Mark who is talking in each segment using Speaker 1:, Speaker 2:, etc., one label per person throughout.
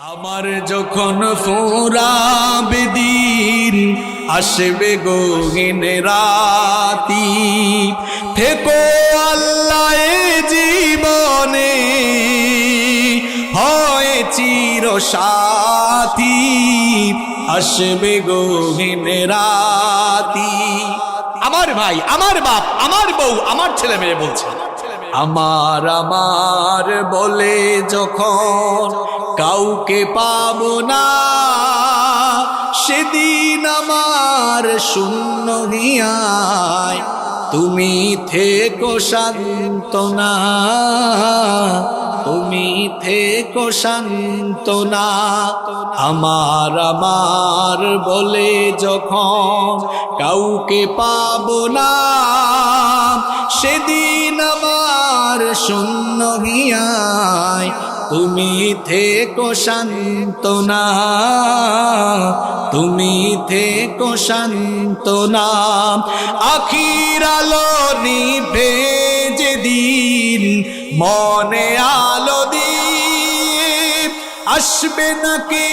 Speaker 1: আমার যখন ফুরাবে দিন আসবে গহীন রাতি, থেকো আল্লাহ এ জীবনে হয় চির সাথী, আসবে গহীন রাতি। আমার ভাই, আমার বাপ, আমার বউ, আমার ছেলে মেয়ে বলছে আমার আমার বলে যখন কাউকে পাবো না, সেদিন আমার শূন্য হিয়ায় তুমি থেকো সান্ত্বনা, তুমি থেকো সান্ত্বনা। আমার আমার বলে যখন কাউকে পাবো না, সেদিন আমার শূন্য হিয়ায় তুমি থেকো সান্ত্বনা, তুমি থেকো সান্ত্বনা। আখির আলো নিভে যেদিন মনে আলো দিয়ে আসবে না কে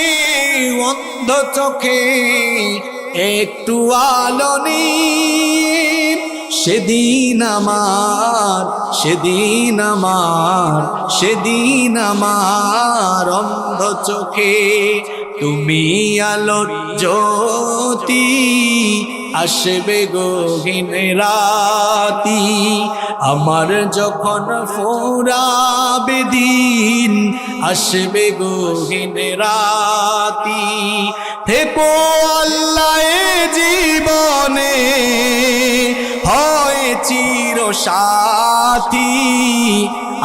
Speaker 1: অন্ধ চোখে একটু আলো নিয়ে, সেদিন আমার, সেদিন আমার, সেদিন আমার অন্ধ চোখে তুমি আলোর জ্যোতি, আসবে গহীন রাতি। আমার যখন ফুরাবে দিন আসবে গহীন রাতি, থেকো আল্লাহ এ জীবনে হয় চির সাথী,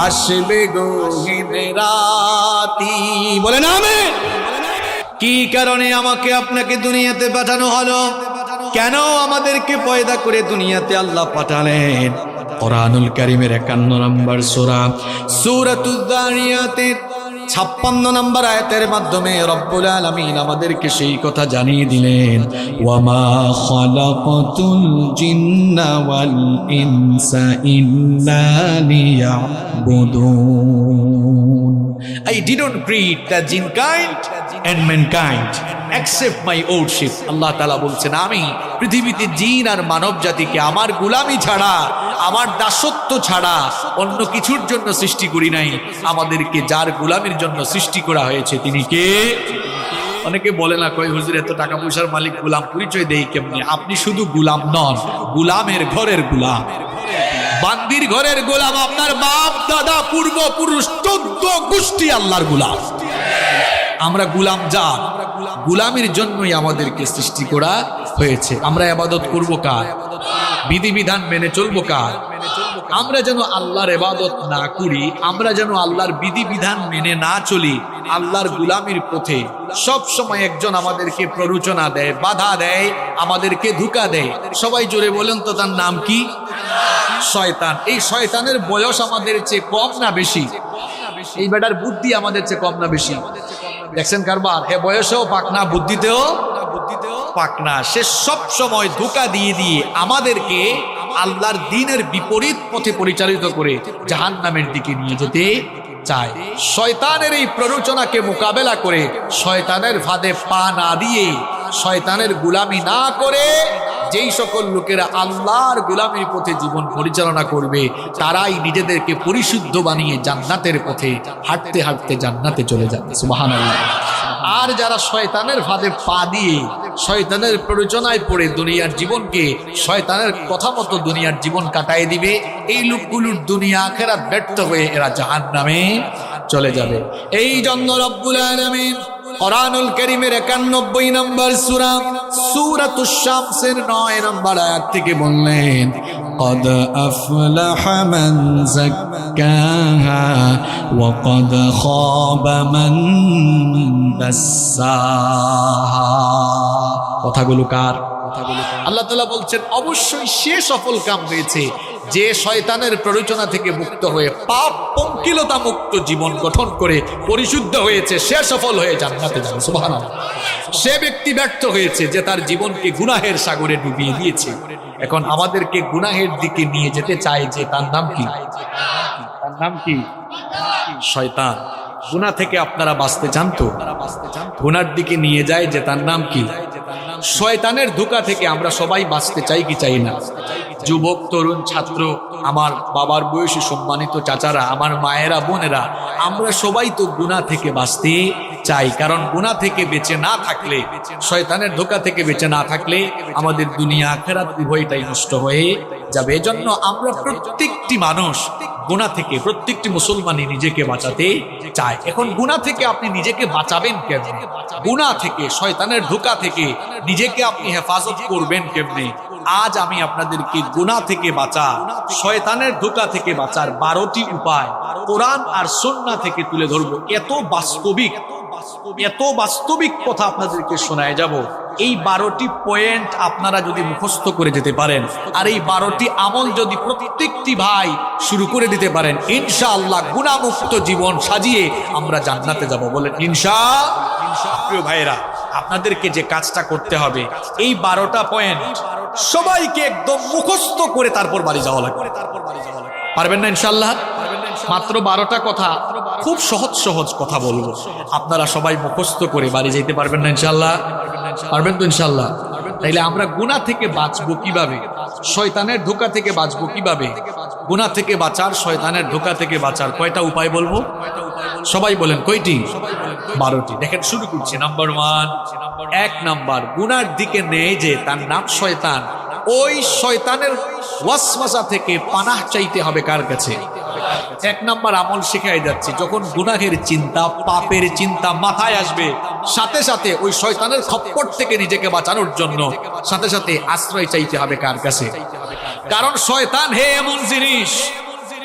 Speaker 1: আসবে গহীন রাতি। বলেন আমিন। কি কারণে আমাকে আপনাকে দুনিয়াতে পাঠানো হলো? কেন আমাদেরকে পয়দা করে দুনিয়াতে আল্লাহ পাঠালেন? কোরআনুল কারীমের 51 নম্বর সূরা সূরাতুয যারিয়াতের 56 নম্বর আয়াতের মাধ্যমে রব্বুল আলামিন আমাদেরকে সেই কথা জানিয়ে দিলেন, ওয়ামা খালাকাতুল জিন্না ওয়াল ইনসা ইল্লা লিয়াবুদুন। I didn't create the jinn kind and mankind except my lordship. আল্লাহ তাআলা বলছেন, আমি পৃথিবীতে জিন আর মানব জাতিকে আমার গোলামি ছাড়া, আমার দাসত্ব ছাড়া অন্য কিছুর জন্য সৃষ্টি করি নাই। আমাদেরকে যার গোলামির জন্য সৃষ্টি করা হয়েছে তিনি কে? অনেকে বলে না, কয় হুজুর এত টাকা পয়সার মালিক, গোলাম পরিচয় দেই কেমনে? আপনি শুধু গোলাম নন, গোলামের ঘরের গোলাম, বান্দির ঘরের গোলাম। আপনার বাপ দাদা পূর্বপুরুষ 14 গোষ্ঠী আল্লাহর গোলাম। আমরা গোলাম জাত, গোলামির জন্যই আমাদেরকে সৃষ্টি করা হয়েছে। আমরা ইবাদত করব কার? বিধিবিধান মেনে চলবো কার? আমরা যেন আল্লাহর ইবাদত না করি, আমরা যেন আল্লাহর বিধিবিধান মেনে না চলি, আল্লাহর গোলামির পথে সব সময় একজন আমাদেরকে প্ররোচনা দেয়, বাধা দেয়, আমাদেরকে ধোঁকা দেয়। সবাই জোরে বলেন তো, তার নাম কি? শয়তান। এই শয়তানের বয়স আমাদের চেয়ে কম না বেশি? এই বেটার বুদ্ধি আমাদের চেয়ে কম না বেশি? দেখছেন কারবার, হে বয়সেও পাকনা, বুদ্ধিতেও পাকনা। সে সব সময় ধোঁকা দিয়ে দিয়ে আমাদেরকে আল্লাহর দ্বীনের বিপরীত পথে পরিচালিত করে জাহান্নামের দিকে নিয়ে যেতে চায়। শয়তানের এই প্ররোচনাকে মোকাবেলা করে, শয়তানের ফাঁদে পা না দিয়ে, শয়তানের গোলামি না করে যেই সকল লোকেরা আল্লাহর গোলামির পথে জীবন পরিচালনা করবে, তারাই নিজেদেরকে পরিশুদ্ধ বানিয়ে জান্নাতের পথে হাঁটতে হাঁটতে জান্নাতে চলে যাবে। সুবহানাল্লাহ। আর যারা শয়তানের ফাঁদে পা দিয়ে, শয়তানের প্ররোচনায় পড়ে দুনিয়ার জীবনকে শয়তানের কথা মতো দুনিয়ার জীবন কাটায় দিবে, এই লোকগুলোর দুনিয়া আখিরাত ব্যর্থ হয়ে এরা জাহান্নামে চলে যাবে। এই জন্য রব্বুল আলামিন কোরআনুল কারীমের 91 নম্বর সূরা সূরাতুশ শামসের 9 নম্বর আয়াত থেকে বললেন, قد أفلح من زكاها وقد خاب من دساها। কথাগুলো কার? আল্লাহ তাআলা বলছেন, অবশ্যই সে সফল কাম হয়েছে যে শয়তানের প্ররোচনা থেকে মুক্ত হয়ে পাপ পঙ্কিলতা মুক্ত জীবন গঠন করে পরিশুদ্ধ হয়েছে, সে সফল হয়ে জান্নাতে যাবে। সুবহানাল্লাহ। সে ব্যক্তি ব্যর্থ হয়েছে যে তার জীবনকে গুনাহের সাগরে ডুবিয়ে দিয়েছে। এখন আমাদেরকে গুনাহের দিকে নিয়ে যেতে চায় যে, তার নাম কি? তার নাম কি? শয়তান। গুনাহ থেকে আপনারা বাঁচতে চান তো? গুনার দিকে নিয়ে যায় যে তার নাম কি? শয়তানের ধোঁকা থেকে আমরা সবাই বাঁচতে চাই কি চাই না? যুবক, তরুণ, ছাত্র, আমার বাবার বয়সী সম্মানিত চাচারা, আমার মায়েরা, বোনেরা, আমরা সবাই তো গুনাহ থেকে বাঁচতে চাই। কারণ গুনাহ থেকে বেঁচে না থাকলে, শয়তানের ধোঁকা থেকে বেঁচে না থাকলে আমাদের দুনিয়া আখিরাত উভয়টাই নষ্ট হয়ে যাবে। এজন্য আমরা প্রত্যেকটি মানুষ গুনাহ থেকে, প্রত্যেকটি মুসলমানই নিজেকে বাঁচাতে চায়। এখন গুনাহ থেকে আপনি নিজেকে বাঁচাবেন কেমনে? গুনাহ থেকে, শয়তানের ধোঁকা থেকে নিজেকে আপনি হেফাজত করবেন কেমনে? আজ আমি আপনাদেরকে গুনাহ থেকে বাঁচা, শয়তানের ধোঁকা থেকে বাঁচার 12টি উপায় কোরআন আর সুন্নাহ থেকে তুলে ধরবো। এত বাস্তবিক কথা আপনাদেরকে শোনায় যাব। এই 12টি পয়েন্ট আপনারা যদি মুখস্থ করে যেতে পারেন, আর এই 12টি আমল যদি প্রত্যেকটি ভাই শুরু করে দিতে পারেন, ইনশাআল্লাহ গুনাহমুক্ত জীবন সাজিয়ে আমরা জান্নাতে যাব। বলেন ইনশাআল্লাহ। প্রিয় ভাইরা, আপনাদেরকে যে কাজটা করতে হবে, এই 12টা পয়েন্ট সবাইকে একদম মুখস্থ করে তারপর বাড়ি যাওয়া লাগবে। পারবেন না ইনশাআল্লাহ? মাত্র 12টা কথা, খুব সহজ কথা বলবো, আপনারা সবাই মুখস্থ করে বাড়ি যেতে পারবেন না ইনশাআল্লাহ? পারবেন তো ইনশাআল্লাহ? তাইলে আমরা গুনাহ থেকে বাঁচবো কিভাবে, শয়তানের ধোঁকা থেকে বাঁচবো কিভাবে? গুনাহ থেকে বাঁচার, শয়তানের ধোঁকা থেকে বাঁচার কয়টা উপায় বলবো? সবাই বলেন কয়টি? 12টি। দেখেন, শুরু করছি। নাম্বার 1, 1 নাম্বার, গুনার দিকে নেই যে তার নাম শয়তান, ওই শয়তানের ওয়াসওয়াসা থেকে পানাহ চাইতে হবে কার কাছে? 1 নাম্বার আমল শিখাই যাচ্ছি, যখন গুনাহের চিন্তা, পাপের চিন্তা মাথায় আসবে, সাথে সাথে ওই শয়তানের খপ্পর থেকে নিজেকে বাঁচানোর জন্য সাথে সাথে আশ্রয় চাইতে হবে কার কাছে? কারণ শয়তান হে এমন জিনিস,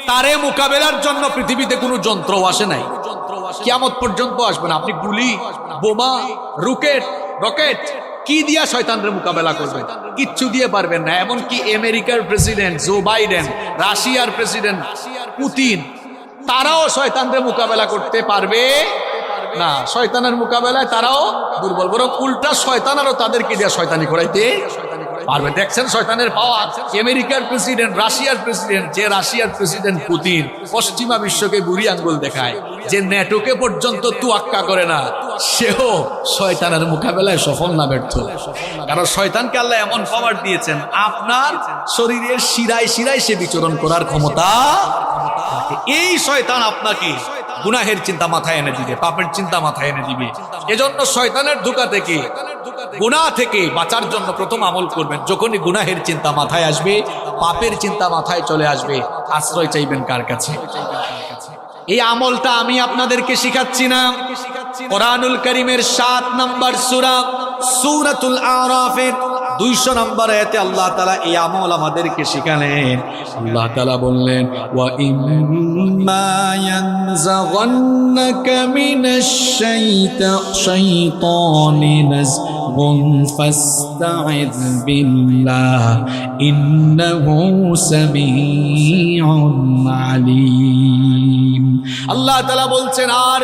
Speaker 1: তারে মোকাবেলার জন্য পৃথিবীতে কোনো যন্ত্র আসে নাই, কিয়ামত পর্যন্ত আসবে না। আপনি গুলি, বোমা, রকেট কি দিয়া শয়তানের মোকাবেলা করবেন? কিচ্ছু দিয়ে পারবেন না। এমনকি আমেরিকার প্রেসিডেন্ট জো বাইডেন, রাশিয়ার প্রেসিডেন্ট পুতিন, তারাও শয়তানের মোকাবেলা করতে পারবে না। শয়তানের মোকাবেলায় তারাও দুর্বল, বরং উল্টা শয়তান আরো তাদেরকে দিয়ে শয়তানি করাইতে পারবে। দেখছেন শয়তানের পাওয়ার। আমেরিকার প্রেসিডেন্ট, রাশিয়ার প্রেসিডেন্ট, যে রাশিয়ার প্রেসিডেন্ট পুতিন পশ্চিমা বিশ্বকে বুড়ি আঙ্গুল দেখায়, যে ন্যাটোকে পর্যন্ত তুয়াক্কা করে না, সেও শয়তানের মোকাবেলায় সফল না ব্যর্থ। কারণ শয়তানকে আল্লাহ এমন পাওয়ার দিয়েছেন, আপনার শরীরের শিরায় শিরায় সে বিচরণ করার ক্ষমতা। এই শয়তান আপনাকে গুনাহের চিন্তা মাথায় এনে দিবে, পাপের চিন্তা মাথায় এনে দিবে। এজন্য শয়তানের ধোঁকা থেকে, গুনাহ থেকে বাঁচার জন্য প্রথম আমল করবেন, যখনই গুনাহের চিন্তা মাথায় আসবে, পাপের চিন্তা মাথায় চলে আসবে, আশ্রয় চাইবেন কার কাছে? এই আমলটা আমি আপনাদেরকে শিখাচ্ছি না, কোরআনুল কারীমের 7 নম্বর সূরা সূরাতুল আরাফের 200 নম্বর আয়াতে আল্লাহ তাআলা এই আমল আমাদেরকে শিখালেন। আল্লাহ তাআলা বললেন, ওয়া ইম্মা ইয়ানজাগান্নাকা মিনাশ শাইতানি নাযগুন ফাসতাইয বিল্লাহ ইন্নাহু সামিউন আলীম। আল্লাহ তাআলা বলছেন, আর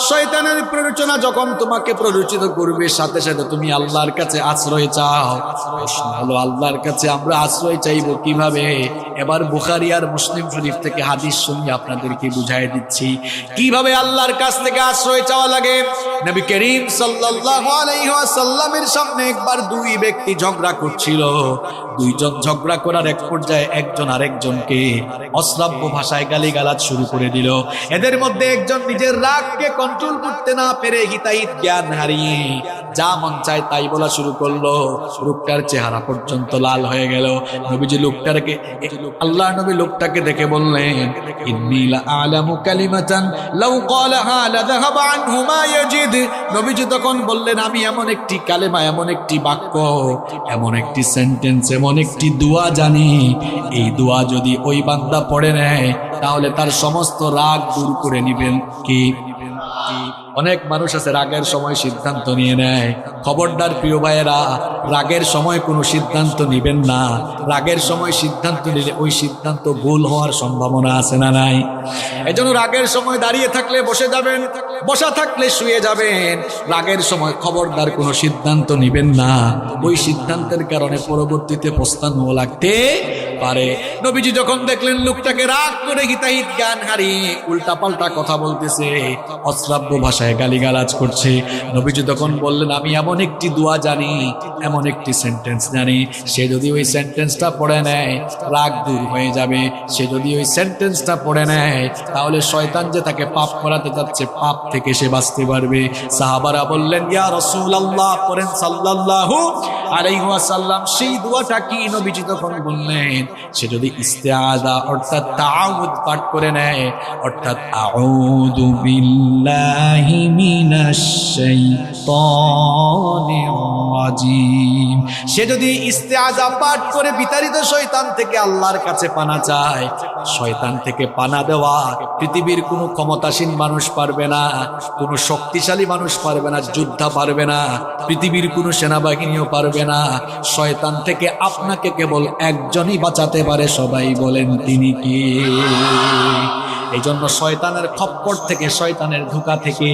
Speaker 1: শয়তানের প্ররোচনা যখন তোমাকে প্ররোচিত করবে, সাথে সাথে তুমি আল্লাহর কাছে আশ্রয় চাও। প্রশ্ন হলো, আল্লাহর কাছে আমরা আশ্রয় চাইবো কিভাবে? এবার বুখারী আর মুসলিম শরীফ থেকে হাদিস শুনি আপনাদেরকে বুঝাই দিচ্ছি কিভাবে আল্লাহর কাছ থেকে আশ্রয় চাওয়া লাগে। নবী করিম সাল্লাল্লাহু আলাইহি ওয়াসাল্লামের সামনে একবার 2 ব্যক্তি ঝগড়া করছিল। 2 জন ঝগড়া করার এক পর্যায়ে একজন আরেকজনকে অশ্রাব্য ভাষায় গালিগালাজ শুরু করে দিল। এদের মধ্যে একজন নিজের রাগকে কন্ট্রোল করতে না পেরে হিতাহিত জ্ঞান হারিয়ে যা মন চায় তাই বলা শুরু করলো। লোকটার চেহারা পর্যন্ত লাল হয়ে গেল। নবীজি লোকটাকে, আল্লাহ নবী লোকটাকে দেখে বললেন, ইন্নী লা আ'লামু কালিমাতান লাউ ক্বালাহা লাযাহাবা আনহু মা ইয়াজিদ। নবীজি তখন বললেন, আমি এমন একটি কালেমা, এমন একটি বাক্য, এমন একটি সেন্টেন্স, এমন একটি দোয়া জানি, এই দোয়া যদি ওই বান্দা পড়ে নেয় তাহলে তার সমস্ত রাগ দূর করে নিবেন কি? অনেক মানুষ আছে রাগের সময় সিদ্ধান্ত নিয়ে নেয়। খবরদার প্রিয় ভাইয়েরা, রাগের সময় কোনো সিদ্ধান্ত নিবেন না। রাগের সময় সিদ্ধান্ত নিলে ওই সিদ্ধান্ত ভুল হওয়ার সম্ভাবনা আছে না নাই? এজন্য রাগের সময় দাঁড়িয়ে থাকলে বসে যাবেন, বসা থাকলে শুয়ে যাবেন। রাগের সময় খবরদার কোনো সিদ্ধান্ত নিবেন না, ওই সিদ্ধান্তের কারণে পরবর্তীতে পস্তানো লাগতে পারে। নবীজি যখন দেখলেন লোকটাকে রাগ করে হিতাহিত জ্ঞান হারিয়ে উল্টাপাল্টা কথা বলতেছে, অশ্রাব্য ভাষায় গালিগালাজ করছে, নবীজি তখন বললেন, আমি এমন একটি দোয়া জানি, এমন একটি সেন্টেন্স জানি, সে যদি ওই সেন্টেন্সটা পড়ে নেয় রাগ দূর হয়ে যাবে। সে যদি ওই সেন্টেন্সটা পড়ে নেয় তাহলে শয়তান যে তাকে পাপ করাতে যাচ্ছে, পাপ থেকে সে বাঁচতে পারবে। সাহাবারা বললেন, ইয়া রাসূলুল্লাহ, পড়েন সাল্লাল্লাহু আলাইহি ওয়াসাল্লাম। সেই দোয়াটা কি? নবীজি তখন বললেন, সে যদি ইস্তেআযা অর্থাৎ তাআউযু পাঠ করে নেয়, অর্থাৎ আউযু বিল্লাহি মিনাশ শাইতানির রাজিম, সে যদি ইস্তেআযা পাঠ করে বিতাড়িত শয়তান থেকে আল্লাহর কাছে পানা চায়, শয়তান থেকে পানা দেওয়া পৃথিবীর কোনো ক্ষমতাসীন মানুষ পারবে না, কোনো শক্তিশালী মানুষ পারবে না, যোদ্ধা পারবে না, পৃথিবীর কোনো সেনাবাহিনীও পারবে না। শয়তান থেকে আপনাকে কেবল একজনই বাঁচাতে পারে, সবাই বলেন তিনি কে? এই জন্য শয়তানের খপ্পর থেকে, শয়তানের ধোঁকা থেকে,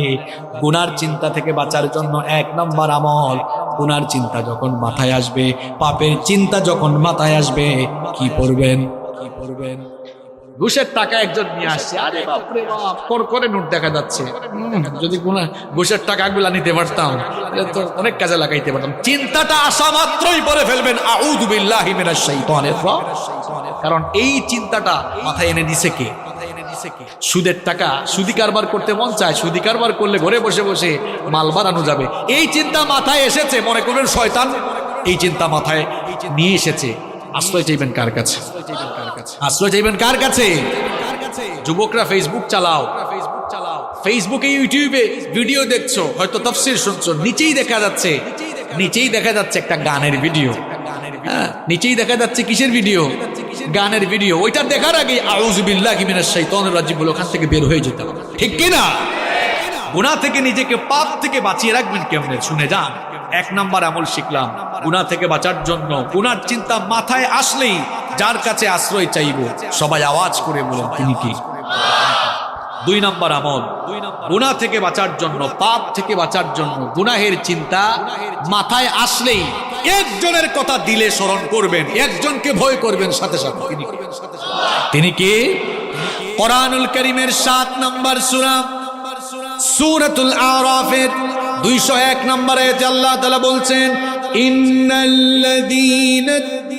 Speaker 1: গুনার চিন্তা থেকে বাঁচার জন্য 1 নম্বর আমল, গুনার চিন্তা যখন মাথায় আসবে, পাপের চিন্তা যখন মাথায় আসবে, কি করবেন? ঘুষের টাকা একজন নিয়ে আসছে, আরে বাপরে বাপ, করে নোট দেখা যাচ্ছে, যদি ঘুষের টাকাগুলা নিতে পারতাম তো অনেক কাজে লাগাইতে পারতাম। চিন্তাটা আসা মাত্রই পরে ফেলবেন আউযু বিল্লাহি মিনাশ শাইতানির রাজিম, কারণ এই চিন্তাটা মাথায় এনে দিছে কে? সুদের টাকা, সুদি কারবার করতে মন চায়, সুদি কারবার করলে ঘরে বসে বসে মাল বাড়ানো যাবে, এই চিন্তা মাথায় এসেছে, মনে করবেন শয়তান এই চিন্তা মাথায় নিয়ে এসেছে। আশ্রয় চাইবেন কার কাছে? আশ্রয় চাইবেন কার কাছে? যুবকরা ফেসবুক চালাও, ফেসবুকে ইউটিউবে ভিডিও দেখছো, হয়তো তাফসীর শুনছো, নিচেই দেখা যাচ্ছে একটা গানের ভিডিও। হ্যাঁ, নিচেই দেখা যাচ্ছে কিসের ভিডিও? গানের ভিডিও। ওইটা দেখার আগে আউযু বিল্লাহি মিনাশ শাইতানির রাজিম বলে ওখান থেকে বের হয়ে যেতে হবে, ঠিক কিনা? গুনাহ থেকে নিজেকে, পাপ থেকে বাঁচিয়ে রাখবেন কেমনে? শুনে যান। 1 নম্বর আমল শিখলাম, গুনাহ থেকে বাঁচার জন্য গুনার চিন্তা মাথায় আসলেই যার কাছে আশ্রয় চাইব, সবাই আওয়াজ করে বলেন তিনি কি? 2 নম্বর আমল, গুনাহ থেকে বাঁচার জন্য, পাপ থেকে বাঁচার জন্য, গুনাহের চিন্তা মাথায় আসলেই একজনের কথা দিলে স্মরণ করবেন, একজনকে ভয় করবেন সাথে সাথে। তিনি কি? কোরআনুল কারীমের 7 নম্বর সূরা, সূরাতুল আরাফের 201 নম্বর আয়াতে আল্লাহ তাআলা বলছেন, ইন্নাল্লাযীনা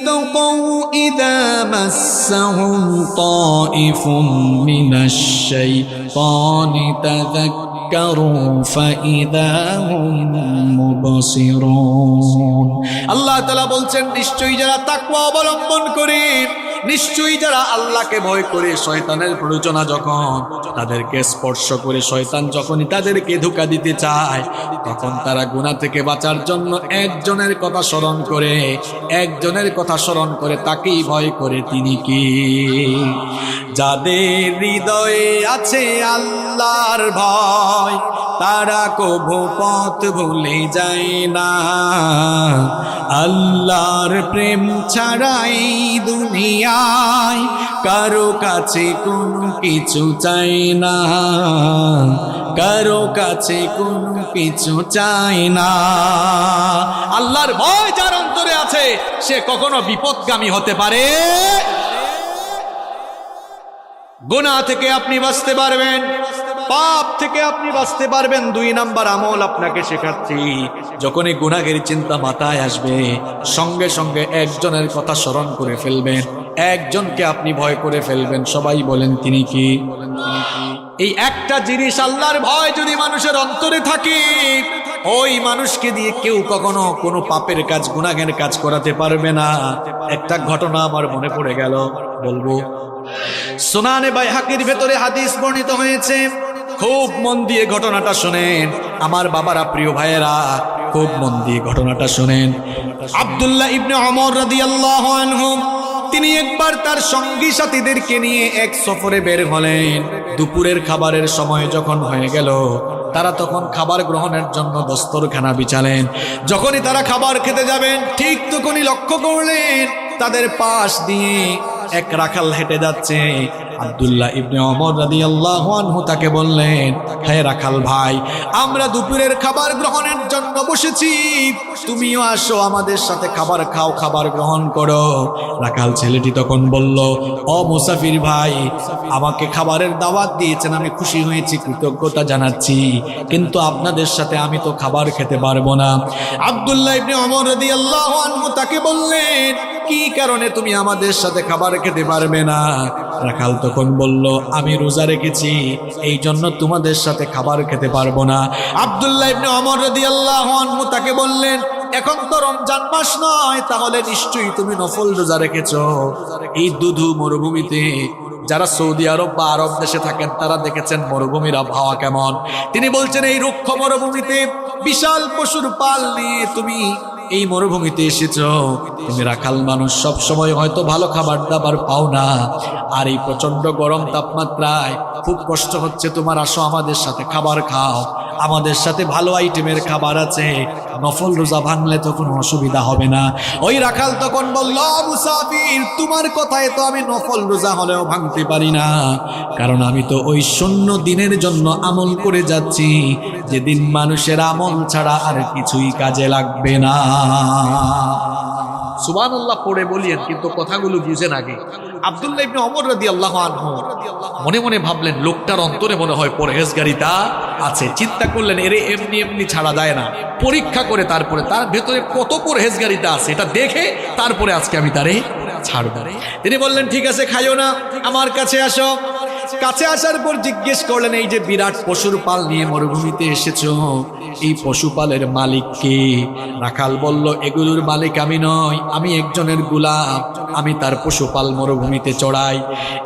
Speaker 1: তাকাউ ইযা মাসসাহুম তাইফুম মিনাশ শাইতানি তাযাক্কারু ফাইযা হুম মুবসিরুন। আল্লাহ তাআলা বলছেন, নিশ্চয়ই যারা তাকওয়া অবলম্বন করে, নিশ্চয়ই যারা আল্লাহকে ভয় করে, শয়তানের প্ররোচনা যখন তাদেরকে স্পর্শ করে, শয়তান যখনই তাদেরকে ধোঁকা দিতে চায়, তখন তারা গুনাহ থেকে বাঁচার জন্য একজনের কথা স্মরণ করে, একজনের কথা স্মরণ করে, তাকেই ভয় করে। তিনি কি? যাদের হৃদয়ে আছে আল্লাহর ভয়, তারা কভু পথ ভুলে যায় না। আল্লাহর প্রেম ছাড়াই দুনিয়ায় কারো কাছে কোনো কিছু চাই না, কারো কাছে কোনো কিছু চাই না। আল্লাহর ভয় যার অন্তরে আছে, সে কখনো বিপদগামী হতে পারে। গুনাহ থেকে আপনি বাঁচতে পারবেন, পাপ থেকে আপনি বাঁচতে পারবেন। 2 নম্বর আমল আপনাকে শেখাচ্ছি, যখনই গুনাহের চিন্তা মাথায় আসবে, সঙ্গে সঙ্গে একজনের কথা স্মরণ করে ফেলবেন, একজনকে আপনি ভয় করে ফেলবেন। সবাই বলেন তিনি কি? এই একটা জিনিস, আল্লাহর ভয় যদি মানুষের অন্তরে থাকে, ওই মানুষকে দিয়ে কেউ কখনো কোনো পাপের কাজ, গুনাহের কাজ করাতে পারবে না। একটা ঘটনা আমার মনে পড়ে গেল, বলবো। সুনানে বাইহাকির ভেতরে হাদিস বর্ণিত হয়েছে, খুব মন দিয়ে ঘটনাটা শুনেন আমার বাবারা, প্রিয় ভাইয়েরা, খুব মন দিয়ে ঘটনাটা শুনেন। আব্দুল্লাহ ইবনে ওমর রাদিয়াল্লাহু আনহু তিনি একবার তার সঙ্গী সাথীদেরকে নিয়ে এক সফরে বের হলেন। দুপুরের খাবারের সময় যখন হয়ে গেল, তারা তখন খাবার গ্রহণের জন্য দস্তরখানা বিছালেন। যখনই তারা খাবার খেতে যাবেন, ঠিক তখনই লক্ষ্য করলেন তাদের পাশ দিয়ে এক রাখাল হেঁটে যাচ্ছে। আব্দুল্লাহ ইবনে ওমর রাদিয়াল্লাহু আনহু তাকে বললেন, হে রাখাল ভাই, আমরা দুপুরের খাবার গ্রহণের জন্য বসেছি, তুমিও আসো, আমাদের সাথে খাবার খাও, খাবার গ্রহণ করো। রাখাল ছেলেটি তখন বলল, ও মুসাফির ভাই, আমাকে খাবারের দাওয়াত দিয়েছেন, আমি খুশি হয়েছি, কৃতজ্ঞতা জানাচ্ছি, কিন্তু আপনাদের সাথে আমি তো খাবার খেতে পারবো না। আব্দুল্লাহ ইবনে ওমর রাদিয়াল্লাহু আনহু তাকে বললেন, কি কারণে তুমি আমাদের সাথে খাবার খেতে পারবে না? রাখাল তখন বলল, আমি রোজা রেখেছি, এই জন্য তোমাদের সাথে খাবার খেতে পারবো না। আব্দুল্লাহ ইবনে ওমর রাদিয়াল্লাহু আনহু তাকে বললেন, এখন তো রমজান মাস নয়, তাহলে নিশ্চয়ই তুমি নফল রোজা রেখেছো। এই দুধু মরুভূমিতে যারা সৌদি আরব বা আরব দেশে থাকেন তারা দেখেছেন মরুভূমির আবহাওয়া কেমন। তিনি বলছেন, এই রুক্ষ মরুভূমিতে বিশাল পশুর পাল নিয়ে তুমি এই মরুভূমিতে এসেছো। তুমি রাখাল মানুষ, সব সময় হয়তো ভালো খাবার দাবার পাও না, আর এই প্রচন্ড গরম তাপমাত্রায় খুব কষ্ট হচ্ছে তোমার, আসো আমাদের সাথে খাবার খাও, আমাদের সাথে ভালো আইটেমের খাবার আছে, নফল রোজা ভাঙলে তো কোনো অসুবিধা হবে না। ওই রাখাল তখন বলল, মুসাফির, তোমার কথায় তো আমি নফল রোজা হলেও ভাঙতে পারি না, কারণ আমি তো ওই শূন্য দিনের জন্য আমল করে যাচ্ছি, যেদিন মানুষের আমল ছাড়া আর কিছুই কাজে লাগবে না। সুবহানাল্লাহ পড়ে বলিয়েন, কিন্তু কথাগুলো বুঝেন আগে। আব্দুল্লাহ ইবনে ওমর রাদিয়াল্লাহু আনহু মনে মনে ভাবলেন, লোকটার অন্তরে মনে হয় পরহেজগারিতা আছে। চিন্তা করলেন, এরে এমনি এমনি ছাড়া যায় না, পরীক্ষা করে তারপরে তার ভেতরে কত পরহেজগারিতা আছে এটা দেখে তারপরে আজকে আমি তারে ছাড়ব। তিনি বললেন, ঠিক আছে, খাইও না, আমার কাছে আসো। কাছে আসার পর জিজ্ঞেস করলেন, এই যে বিরাট পশুর পাল নিয়ে মরুভূমিতে এসেছো, এই পশুপালের মালিক কে? রাখাল বলল, এগুলোর মালিক আমি নই, আমি একজনের গোলাম, আমি তার পশুপাল মরুভূমিতে চড়াই।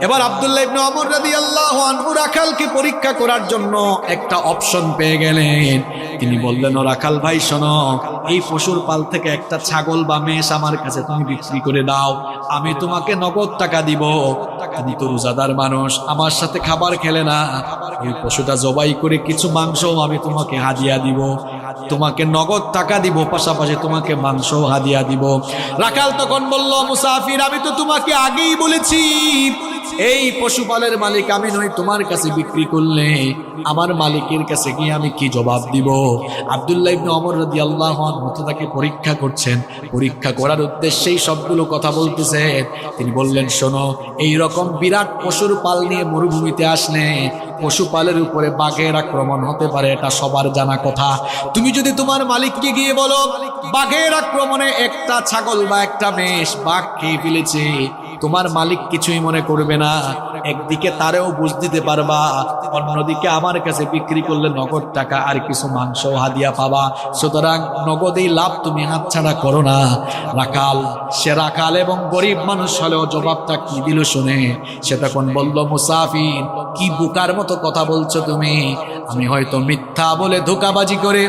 Speaker 1: এবার আব্দুল্লাহ ইবনে ওমর রাদিয়াল্লাহু আনহু রাখালকে পরীক্ষা করার জন্য একটা অপশন পেয়ে গেলেন। তিনি বললেন, ও রাখাল ভাই শোনো, এই পশুর পাল থেকে একটা ছাগল বা মেষ আমার কাছে তুমি বিক্রি করে দাও, আমি তোমাকে নগদ টাকা দিব। তুমি তো রোজাদার মানুষ, আমার সাথে খাবার খেলে না, এই পশুটা জবাই করে কিছু মাংস আমি তোমাকে হাদিয়া দিব, তোমাকে নগদ টাকা দিব, পাশাপাশি তোমাকে মাংস হাদিয়া দিব। রাখাল তখন বলল, মুসাফির, আমি তো তোমাকে আগেই বলেছি এই পশুপালের মালিক আমি নই, তোমার কাছে বিক্রি করলে আমার মালিকের কাছে গিয়ে আমি কি জবাব দিব? আব্দুল্লাহ ইবনে ওমর রাদিয়াল্লাহু আনহু তাকে পরীক্ষা করছেন, পরীক্ষা করার উদ্দেশ্যেই সবগুলো কথা বলতেছেন। তিনি বললেন, শোনো, এই রকম বিরাট পশুর পাল নিয়ে মরুভূমিতে আসলে পশুপালের উপরে বাঘের আক্রমণ হতে পারে, এটা সবার জানা কথা। তুমি যদি তোমার মালিককে গিয়ে বলো বাঘের আক্রমণে একটা ছাগল বা একটা মেষ বাঘ খেয়ে ফেলেছে, তোমার মালিক কিছুই মনে করবে না, একদিকে তারেও বুঝ দিতে পারবা, অন্যদিকে আমার কাছে বিক্রি করলে নগদ টাকা আর কিছু মাংস হাদিয়া পাবা, সুতরাং নগদেই লাভ তুমি হাতছাড়া করো না। রাখাল, সে রাখাল এবং গরিব মানুষ হলেও জবাবটা কি দিল শুনে, সে তখন বলল, মুসাফির, কি বোকার মতো কথা বলছো তুমি, আমি হয়তো মিথ্যা বলে ধোঁকাবাজি করে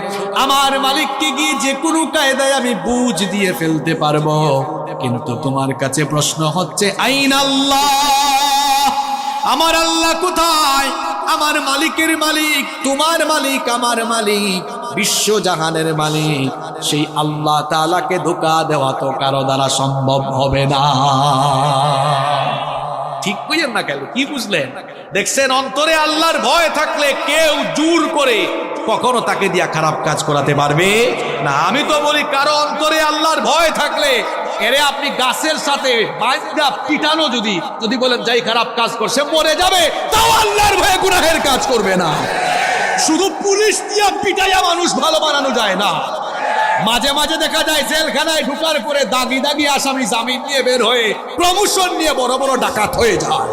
Speaker 1: আমার মালিককে গিয়ে যে কোনো কায়দায় আমি বুঝ দিয়ে ফেলতে পারবো, কিন্তু তোমার কাছে প্রশ্ন হচ্ছে, আইন আল্লাহ, আমার আল্লাহ কোথায়? আমার মালিকের মালিক, তোমার মালিক, আমার মালিক, বিশ্ব জাহানের মালিক, সেই আল্লাহ তাআলাকে ধোঁকা দেওয়া তো কারো দ্বারা সম্ভব হবে না। ঠিক কইেন না কেন? কি বুঝলেন? দেখছেন, অন্তরে আল্লাহর ভয় থাকলে কেউ জোর করে কখনো তাকে দিয়া খারাপ কাজ করাতে পারবে না। আমি তো বলি, কারো অন্তরে আল্লাহর ভয় থাকলে এরে আপনি গাছের সাথে বাইন্দা পিটানো, যদি বলেন যাই খারাপ কাজ করছে মরে যাবে, তাও আল্লাহর ভয়ে গুনাহের কাজ করবে না। শুধু পুলিশ দিয়া পিটাইয়া মানুষ ভালো বানানো যায় না। মাঝে মাঝে দেখা যায় জেলখানায় ঢুকার পরে দাগি দাগি আসামি জামিন নিয়ে বের হয়ে প্রমোশন নিয়ে বড় বড় ডাকাত হয়ে যায়।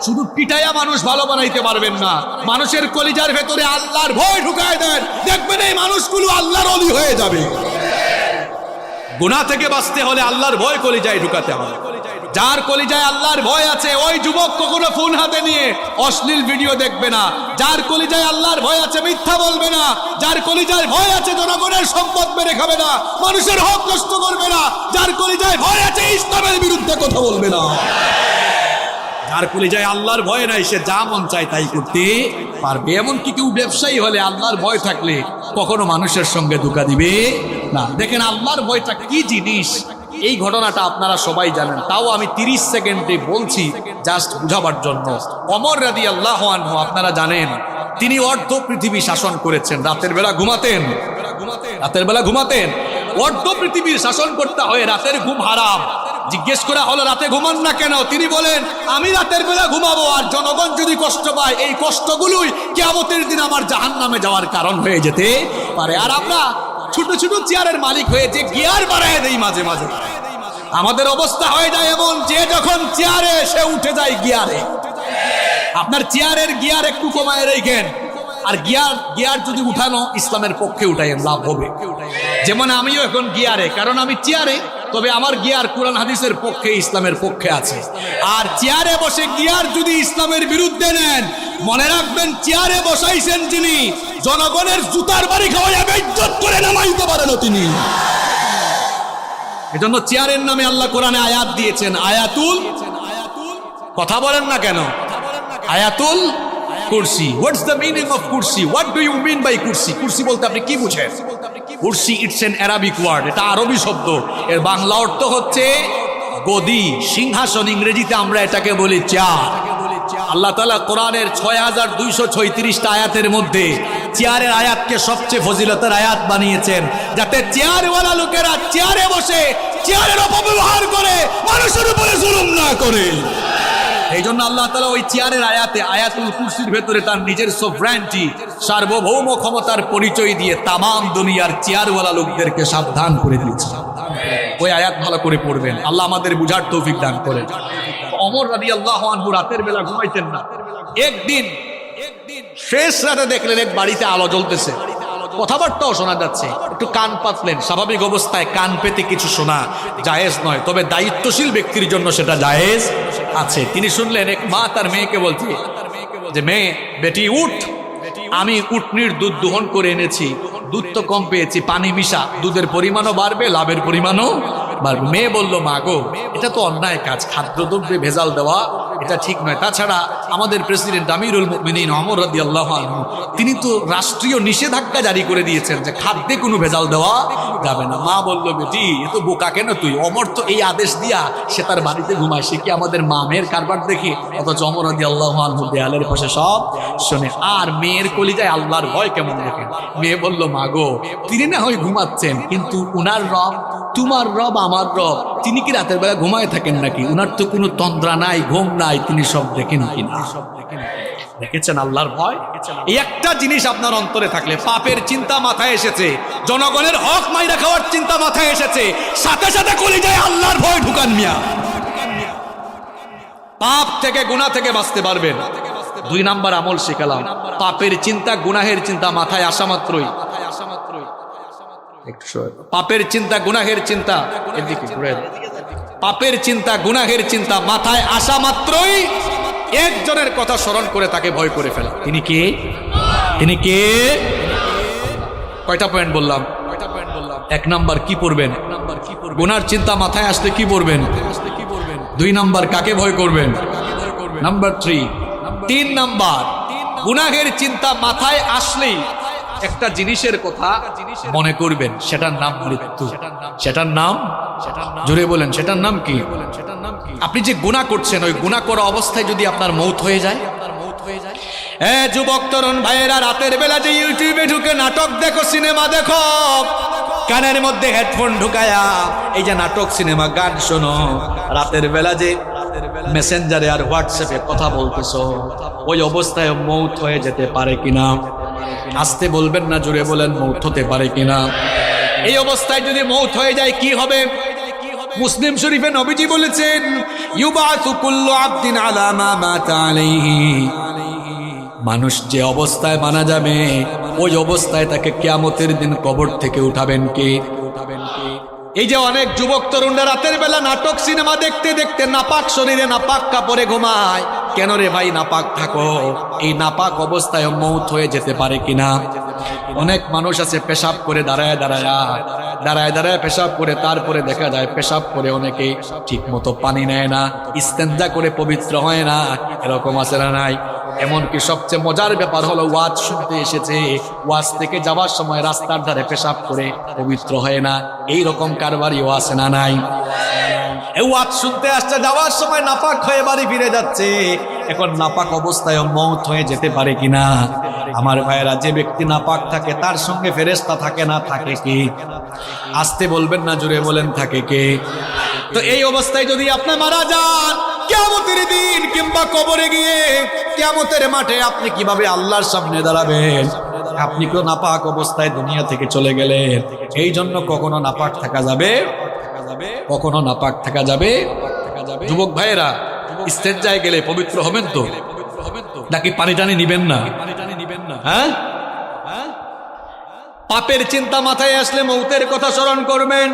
Speaker 1: শুধু পিটাইয়া মানুষ ভালো বানাইতে পারবেন না, মানুষের কলিজার ভেতরে আল্লাহর ভয় ঢুকায় দেন, দেখবেন এই মানুষগুলো আল্লাহর ওলি হয়ে যাবে। গুনাহ থেকে বাঁচতে হলে আল্লাহর ভয় কলিজায় ঢুকাতে হবে। যার কলিজায় আল্লাহর ভয় আছে ওই যুবক কখনো ফোন হাতে নিয়ে অশ্লীল ভিডিও দেখবে না। যার কলিজায় আল্লাহর ভয় আছে মিথ্যা বলবে না। যার কলিজায় ভয় আছে জনগণের সম্পদ মেরে খাবে না, মানুষের হক নষ্ট করবে না। যার কলিজায় ভয় আছে ইসলামের বিরুদ্ধে কথা বলবে না। যার কলিজায় আল্লাহর ভয় নাই সে যা মন চায় তাই করতে পারবে। এমনকি কেউ ব্যবসায়ী হলে আল্লাহর ভয় থাকলে কখনো মানুষের সঙ্গে ধোঁকা দিবে না। দেখেন আল্লাহর ভয়টা কি জিনিস, এই ঘটনাটা আপনারা সবাই জানেন, তাও আমি 30 সেকেন্ডে বলছি জাস্ট বুঝাবার জন্য। ওমর রাদিয়াল্লাহু আনহু আপনারা জানেন তিনি অর্ধ পৃথিবী শাসন করেছেন। রাতের বেলা ঘুমাতেন, অর্ধ পৃথিবীর শাসন করতে হয়, রাতের ঘুম হারাম। জিজ্ঞেস করা হলো রাতে ঘুমান না কেন? তিনি বলেন আমি রাতের বেলা ঘুমাবো আর জনগণ যদি কষ্ট পায় এই কষ্টগুলোই কিয়ামতের দিন আমার জাহান্নামে যাওয়ার কারণ হয়ে যেতে পারে। আর আমরা ছোট ছোট চেয়ারের মালিক হয়েছে, গিয়ার বাড়ায় দেই মাঝে মাঝে। আমাদের অবস্থা হয়ে যায় এমন যে যখন চেয়ারে সে উঠে যায় গিয়ারে। আপনার চেয়ারের গিয়ার একটু কমায় রেখেন, আর গিয়ার যদি উঠানো ইসলামের পক্ষে উঠাইন লাভ হবে। যেমন আমিও এখন গিয়ারে, কারণ আমি চেয়ারে, তবে আমার গিয়ার কোরআন হাদিসের পক্ষে, ইসলামের পক্ষে আছে। আর চেয়ারে বসে গিয়ার যদি ইসলামের বিরুদ্ধে নেন, মনে রাখবেন চেয়ারে বসাইছেন যিনি জনগণের জুতার বাড়ি খাওয়াইয়া বেইজ্জত করে নামাইতে পারেন তিনি। এজন্য চেয়ারের নামে আল্লাহ কোরআনে আয়াত দিয়েছেন, আয়াতুল, কথা বলেন না কেন, আয়াতুল কুরসি। হোয়াটস দ্য মিনিং অফ কুরসি? What do you mean by কুরসি? কুরসি বলতে আপনি কি বুঝেন? কুরসি ইটস এন অ্যারাবিক ওয়ার্ড, এটা আরবি শব্দ। এর বাংলা অর্থ হচ্ছে গদি, সিংহাসন। ইংরেজিতে আমরা এটাকে বলি চেয়ার। আল্লাহ তাআলা কোরআনের 6236টা আয়াতের মধ্যে চেয়ারের আয়াতকে সবচেয়ে ফজিলতের আয়াত বানিয়েছেন, যাতে চেয়ারওয়ালা লোকেরা চেয়ারে বসে চেয়ারের অপব্যবহার করে মানুষের উপরে জুলুম না করে। এই জন্য আল্লাহ তাআলা ওই চেয়ারের আয়াতে, আয়াতুল কুরসির ভেতরে তার নিজের সোভরেন্টি, সার্বভৌম ক্ষমতার পরিচয় দিয়ে তামাম দুনিয়ার চেয়ারওয়ালা লোকদেরকে সাবধান করে দিয়েছে। ওই আয়াত ভালো করে পড়বেন, আল্লাহ আমাদের বুঝার তৌফিক দান করেন। ওমর রাদিয়াল্লাহু আনহু রাতের বেলা ঘুমাইতেন না। একদিন শেষ রাতে দেখলেন এক বাড়িতে আলো জ্বলতেছে, কথাবার্তাও শোনা যাচ্ছে। একটু কান পাতলেন। স্বাভাবিক অবস্থায় কান পেতে কিছু শোনা জায়েজ নয়, তবে দায়িত্বশীল ব্যক্তির জন্য সেটা জায়েজ আছে। তিনি শুনলেন এক মা তার মেয়েকে বলছে যে মেয়ে, বেটি উঠ, আমি উটনির দুধ দোহন করে এনেছি, দুধ তো কম পেয়েছি, পানি মিশা, দুধের পরিমাণও বাড়বে, লাভের পরিমাণও বাড়বে। মেয়ে বলল, মা গো, এটা তো অন্যায় কাজ, খাদ্যদ্রব্যে ভেজাল দেওয়া এটা ঠিক নয়। তাছাড়া আমাদের প্রেসিডেন্ট আমিরুল মুমিনিন ওমর রাদিয়াল্লাহু আনহু তিনি তো রাষ্ট্রীয় নিষেধাজ্ঞা জারি করে দিয়েছেন যে খাদ্যে কোনো ভেজাল দেওয়া যাবে না। মা বলল, বেটি এ তো বোকা কেন তুই? ওমর তো এই আদেশ দিয়া সে তার বাড়িতে ঘুমায়, সে কি আমাদের মামের কারবার দেখে? অথচ ওমর রাদিয়াল্লাহু আনহু দেয়ালের পাশে সব শোনে। আর মেয়ের কলিজায় আল্লাহর ভয় কেমন দেখেন। মেয়ে বলল, মা গো, তিনি না হয় ঘুমাচ্ছেন, কিন্তু উনার রব, তোমার রব আমার রব, তিনি কি রাতের বেলা ঘুমায় থাকেন নাকি? উনার তো কোনো তন্দ্রা নাই, ঘুম নাই, তিনি সব দেখেন কিনা? দেখেছেন আল্লাহর ভয়? এই একটা জিনিস আপনার অন্তরে থাকলে, পাপের চিন্তা মাথায় এসেছে, জনগণের হক মাইরা খাওয়ার চিন্তা মাথায় এসেছে, সাথে সাথে কলিজায় আল্লাহর ভয় ঢুকান মিয়া। পাপ থেকে, গুনাহ থেকে বাঁচতে পারবেন। 2 নাম্বার আমল শিখালাম, পাপের চিন্তা, গুনাহের চিন্তা মাথায় আসা মাত্রই, পাপের চিন্তা, গুনাহের চিন্তা, এদিকে ঘুরে, পাপের চিন্তা, গুনাহের চিন্তা মাথায় আসা মাত্রই একজনের কথা স্মরণ করে তাকে ভয় করে ফেলা। তিনি কে? তিনি কে? কয়টা পয়েন্ট বললাম? 1 নাম্বার কি পড়বেন? গুনার চিন্তা মাথায় আসলে কি পড়বেন? 2 নাম্বার কাকে ভয় করবেন? নাম্বার 3 নাম্বার গুনাহের চিন্তা মাথায় আসলেই একটা জিনিসের কথা মনে করবেন, সেটার নাম মৃত্যু। সেটার নাম, জোরে বলেন, সেটার নাম কি? আপনি যে গুনাহ করছেন, ওই গুনাহ করা অবস্থায় যদি আপনার মৌত হয়ে যায়। যুবক তরুণ ভাইয়েরা, রাতের বেলা যে ইউটিউবে ঢুকে নাটক দেখো, সিনেমা দেখো, কানের মধ্যে হেডফোন ঢুকায়া এই যে নাটক, সিনেমা, গান শোনো, রাতের বেলা যে মেসেঞ্জারে আর হোয়াটসঅ্যাপে কথা বলতেছো, ওই অবস্থায় মৌত হয়ে যেতে পারে কিনা? আসতে বলবেন না, জোরে বলেন, মৌত হতে পারে কিনা? এই অবস্থায় যদি মৌত হয়ে যায় কি হবে? মুসলিম শরীফে নবীজি বলেছেন, ইউবাতু কুল্লু আবদিন আলা মা মাতা আলাইহি। মানুষ যে অবস্থায় মারা যাবে, ওই অবস্থায় তাকে কিয়ামতের দিন কবর থেকে উঠাবেন কে? এই যে অনেক যুবক তরুণরা রাতের বেলা নাটক সিনেমা দেখতে দেখতে নাপাক শরীরে নাপাক কাপড়ে ঘুমায়। কেন রে ভাই নাপাক থাকো? এই নাপাক অবস্থায় মৌত হয়ে যেতে পারে কিনা? অনেক মানুষ আছে পেশাব করে দাঁড়ায় দাঁড়ায় পেশাব করে, তারপরে দেখা যায় পেশাব করে অনেকে ঠিক মতো পানি নেয় না, ইস্তেঞ্জা করে পবিত্র হয় না। এরকম আছে না নাই? এমনকি সবচেয়ে মজার ব্যাপার হলো ওয়াজ শুনতে এসেছে, ওয়াজ থেকে যাওয়ার সময় রাস্তার ধারে পেশাব করে পবিত্র হয় না। এই রকম কারবারিও আছে না নাই? এই ওয়াজ শুনতে আসছে, যাওয়ার সময় নাপাক হয়ে বাড়ি ফিরে যাচ্ছে। এখন নাপাক অবস্থায় মৌত হয়ে যেতে পারে কিনা? আমার ভাইয়েরা, যে ব্যক্তি নাপাক থাকে তার সঙ্গে ফেরেশতা থাকে না, থাকে কি? আসতে বলবেন না, জুড়ে বলেন থাকে কে? তো এই অবস্থায় যদি আপনি মারা যান, কিয়ামতের দিন কিংবা কবরে গিয়ে কিয়ামতের মাঠে আপনি কিভাবে আল্লাহর সামনে দাঁড়াবেন? আপনি তো নাপাক অবস্থায় দুনিয়া থেকে চলে গেলেন। এই জন্য কখনো নাপাক থাকা যাবে, কখনো নাপাক থাকা যাবে। যুবক ভাইয়েরা, ইস্তেঞ্জায় গেলে পবিত্র হবেন তো নাকি পানি টানি নিবেন না? হ্যাঁ, পাপের চিন্তা মাথায় আসলে মৌতের কথা স্মরণ করবেন,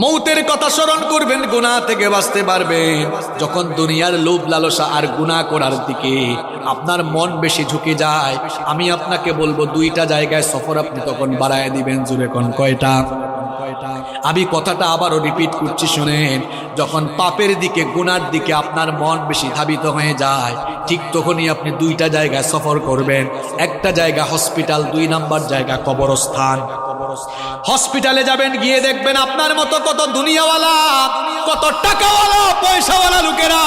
Speaker 1: মৌতের কথা স্মরণ করবেন, গুনাহ থেকে বাঁচতে পারবেন। যখন দুনিয়ার লোভ লালসা আর গুনাহ করার দিকে আপনার মন বেশি ঝুঁকে যায়, আমি আপনাকে বলবো দুইটা জায়গায় সফর আপনি তখন বাড়ায় দিবেন। জুড়ে কোন কয়টা? আমি কথাটা আবারও রিপিট করছি, শুনেন। যখন পাপের দিকে গুনার দিকে আপনার মন বেশি ধাবিত হয়ে যায়, ঠিক তখনই আপনি দুইটা জায়গায় সফর করবেন। একটা জায়গা হসপিটাল, 2 নাম্বার জায়গা কবরস্থান। হসপিটালে যাবেন, গিয়ে দেখবেন আপনার মতো কত দুনিয়াওয়ালা, কত টাকাওয়ালা, পয়সাওয়ালা লোকেরা,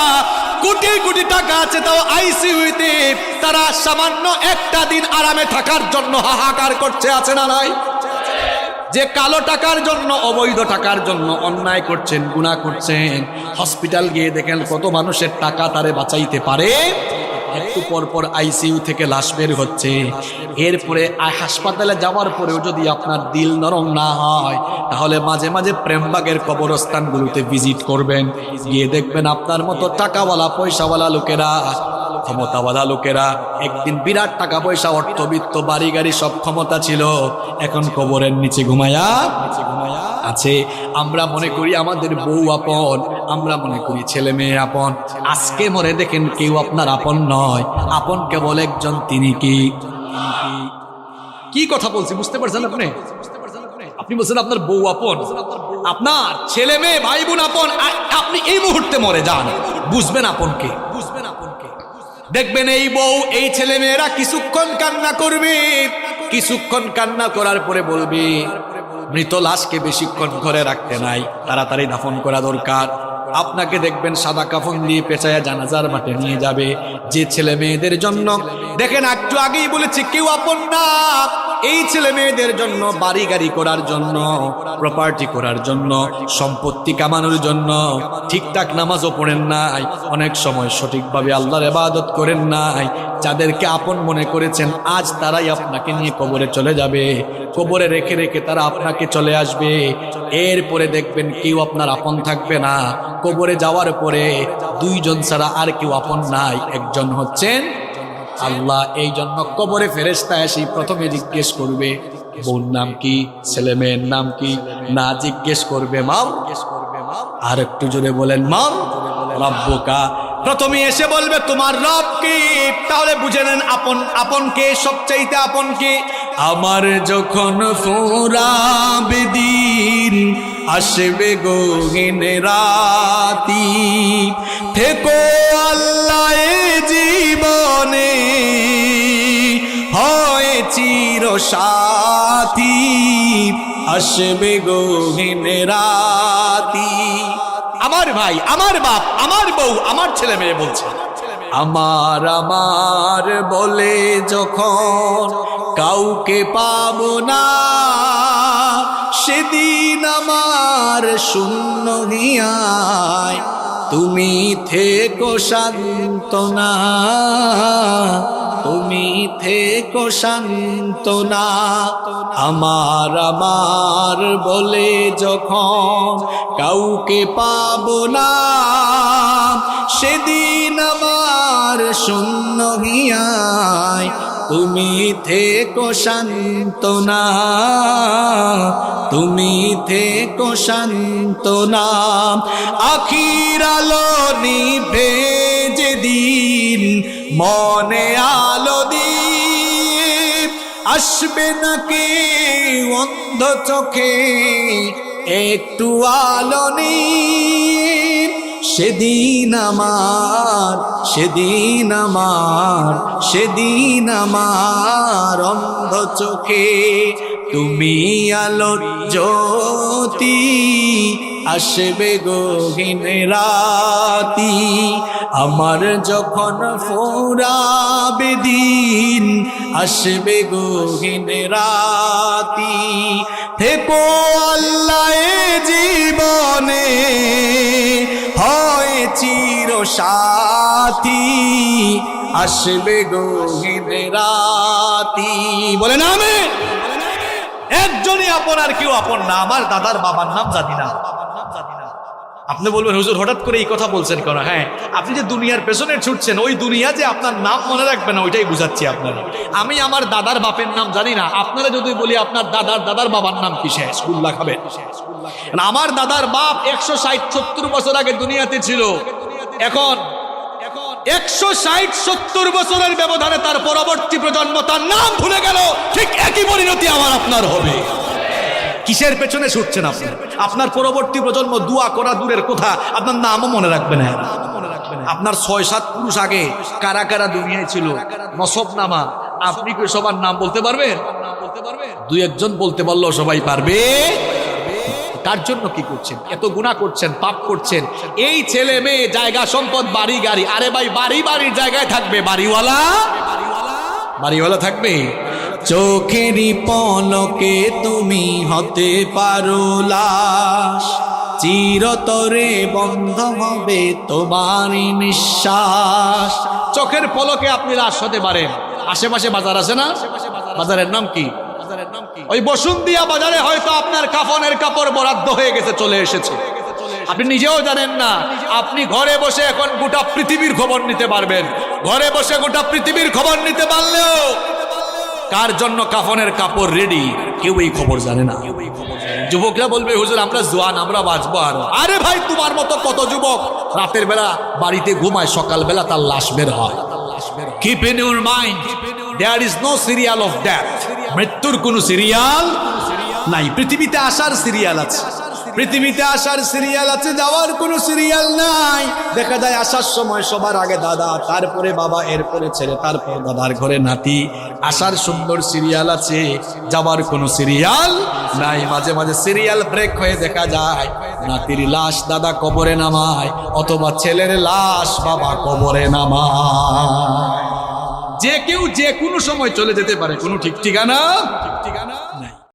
Speaker 1: কোটি কোটি টাকা আছে, তাও আইসিইউতে তারা সামান্য একটা দিন আরামে থাকার জন্য হাহাকার করছে, আছে না নাই? যে কালো টাকার জন্য, অবৈধ টাকার জন্য অন্যায় করছেন, গুনাহ করছেন, হসপিটাল গিয়ে দেখেন কত মানুষের টাকা তারে বাঁচাইতে পারে। একটু পর পর আইসিইউ থেকে লাশ বের হচ্ছে। এরপরে হাসপাতালে যাওয়ার পরেও যদি আপনার দিল নরম না হয়, তাহলে মাঝে মাঝে প্রেমবাগের কবরস্থানগুলোতে ভিজিট করবেন। গিয়ে দেখবেন আপনার মতো টাকাওয়ালা, পয়সাওয়ালা লোকেরা, ক্ষমতাওয়ালা লোকেরা, একদিন বিরাট টাকা পয়সা, অর্থবিত্ত, বাড়ি গাড়ি সব ক্ষমতা ছিল, এখন কবরের নিচে ঘুমায়া আছে। আমরা মনে করি আমাদের বউ আপন, আমরা মনে করি ছেলে মেয়ে আপন। আজকে মরে দেখেন কেউ আপনার আপন নয়, আপন কেবল একজন, তিনি কি? কি কথা বলছি বুঝতে পারছেন আপনি? আপনি বলছেন আপনার বউ আপন, আপনার ছেলে মেয়ে ভাই বোন আপন। আপনি এই মুহূর্তে মরে যান, বুঝবেন আপনকে, বুঝবেন আপনকে। দেখবেন এই বউ, এই ছেলে মেয়েরা কিছুক্ষণ কান্না করবে, কিছুক্ষণ কান্না করার পরে বলবে মৃত লাশকে বেশিক্ষণ ঘরে রাখতে নাই, তাড়াতাড়ি দাফন করা দরকার। আপনাকে দেখবেন সাদা কাফন দিয়ে পেঁচায়া জানাজার মাঠে নিয়ে যাবে। যে ছেলে মেয়েদের জন্য, দেখেন একটু আগেই বলেছি কেউ আপন না, এই ছেলে মেয়েদের জন্য বাড়ি গাড়ি করার জন্য, প্রপার্টি করার জন্য, সম্পত্তি কামানোর জন্য ঠিকঠাক নামাজও পড়েন নাই, অনেক সময় সঠিকভাবে আল্লাহর ইবাদত করেন নাই, যাদেরকে আপন মনে করেছেন আজ তারাই আপনাকে নিয়ে কবরে চলে যাবে। কবরে রেখে রেখে তারা আপনাকে চলে আসবে। এরপরে দেখবেন কেউ আপনার আপন থাকবে না। কবরে যাওয়ার পরে 2 জন ছাড়া আর কেউ আপন নাই, একজন হচ্ছেন আল্লাহ। এই জন্য কবরে ফেরেশতা এসে প্রথমে জিজ্ঞেস করবে বোন নাম কি, ছেলে মেয়ের নাম কি, না জিজ্ঞেস করবে মাও। আর একটু জোরে বলেন মাও। রব্বুকা, প্রথমে এসে বলবে তোমার রব কি। তাহলে বুঝে নেন আপন, আপন কে, সবচাইতে আপন কে। আমার যখন ফুরাবে দিন, আসবে গহীন রাতি, থেকো আল্লাহ এ জীবনে, হয় চির সাথী, আসবে গহীন রাতি। আমার ভাই, আমার বাপ, আমার বউ, আমার ছেলে মেয়ে বলছে আমার আমার বলে যখন কাউকে পাবো না, সেদিন আমার শূন্য হিয়ায় তুমি থেকো সান্ত্বনা, তুমি থেকো সান্ত্বনা। আমার আমার বলে যখন কাউকে পাবো না, সেদিন আমার আমার শূন্য হিয়ায় তুমি থেকো সান্ত্বনা, তুমি থেকো সান্ত্বনা। আখির আলো নিভে যেদিন মনে আলো দীপ, আসবে নাকি অন্ধ চোখে একটু আলো নিয়ে, সেদিন আমার সেদিন আমার সেদিন আমার অন্ধ চোখে তুমি আলো জ্যোতি, আসবে গহীন রাতি। আমার যখন ফোরাবে দিন, আসবে গহীন রাতি। থেকো আল্লাহ জীবনে হয় চির সাথী, আসবে গহীন রাতি। বলেন আমিন। একজনই আপন আর কেউ আপন না। আমার দাদার বাবার নাম জানি না। আপনি বলবেন হুজুর হঠাৎ করে এই কথা বলছেন কেন? হ্যাঁ, আপনি যে দুনিয়ার পেছনে ছুটছেন, ওই দুনিয়া যে আপনার নাম মনে রাখবে না, ওইটাই বুঝাচ্ছি আপনারা। আমি আমার দাদার বাপের নাম জানি না, আপনারা যদি বলি আপনার দাদার বাবার নাম কি, শেষ গুল্লা খাবেন। আমার দাদার বাপ 160-70 বছর আগে দুনিয়াতে ছিল। এখন 160-70 বছরের ব্যবধানে তার পরবর্তী প্রজন্ম তার নাম ভুলে গেল। ঠিক একই পরিণতি আমার আপনার হবে। কিসের পেছনে ছুটছেন আপনি? আপনার পরবর্তী প্রজন্ম দোয়া করা দূরের কথা, আপনার নামও মনে রাখবে না। আপনার 6-7 পুরুষ আগে কারা কারা দুনিয়ায় ছিল, নসব নামা, আপনি কি সবার নাম বলতে পারবেন? দুই একজন বলতে পারলেও সবাই পারবে? তার জন্য কি করছেন? এত গুনাহ করছেন, পাপ করছেন। এই ছেলে মেয়ে, জায়গা সম্পদ, বাড়ি গাড়ি, আরে ভাই বাড়ির জায়গায় থাকবে, বাড়িওয়ালা থাকবে। চোখেরই পলকে তুমি হতে পারো লাশ, চিরতরে বন্ধ হবে তোমারই নিঃশ্বাস। চোখের পলকে আপনি লাশ হতে পারেন। আশেপাশে বাজার আছে না? বাজারের নাম কি? ওই বসুন্ধিয়া বাজারে হয়তো আপনার কাফনের কাপড় বরাদ্দ হয়ে গেছে, চলে এসেছে, আপনি নিজেও জানেন না। আপনি ঘরে বসে এখন গোটা পৃথিবীর খবর নিতে পারবেন। ঘরে বসে গোটা পৃথিবীর খবর নিতে পারলেও কার জন্য কাফনের কাপড় রেডি, কেউ এই খবর জানে না। যুবকরা বলবে হুজুর আমরা জোয়ান, আমরা বাঁচবো আরো। আরে ভাই, তোমার মতো কত যুবক রাতের বেলা বাড়িতে ঘুমায়, সকালবেলা তার লাশ বের হয়। Keep in your mind, there is no serial of death. মৃত্যুর কোনো সিরিয়াল নাই। পৃথিবীতে আসার সিরিয়াল আছে, পৃথিবীতে আসার সিরিয়াল আছে, যাওয়ার কোনো সিরিয়াল নাই। দেখা যায় আসার সময় সবার আগে দাদা, তারপরে বাবা, এরপরে ছেলে, তারপর দাদার ঘরে নাতি। আসার সুন্দর সিরিয়াল আছে, যাওয়ার কোনো সিরিয়াল নাই। মাঝে মাঝে সিরিয়াল ব্রেক হয়ে দেখা যায় নাতির লাশ দাদা কবরে নামায়, অথবা ছেলের লাশ বাবা কবরে নামায়। যে কেউ যে কোনো সময় চলে যেতে পারে, কোনো ঠিক ঠিকানা।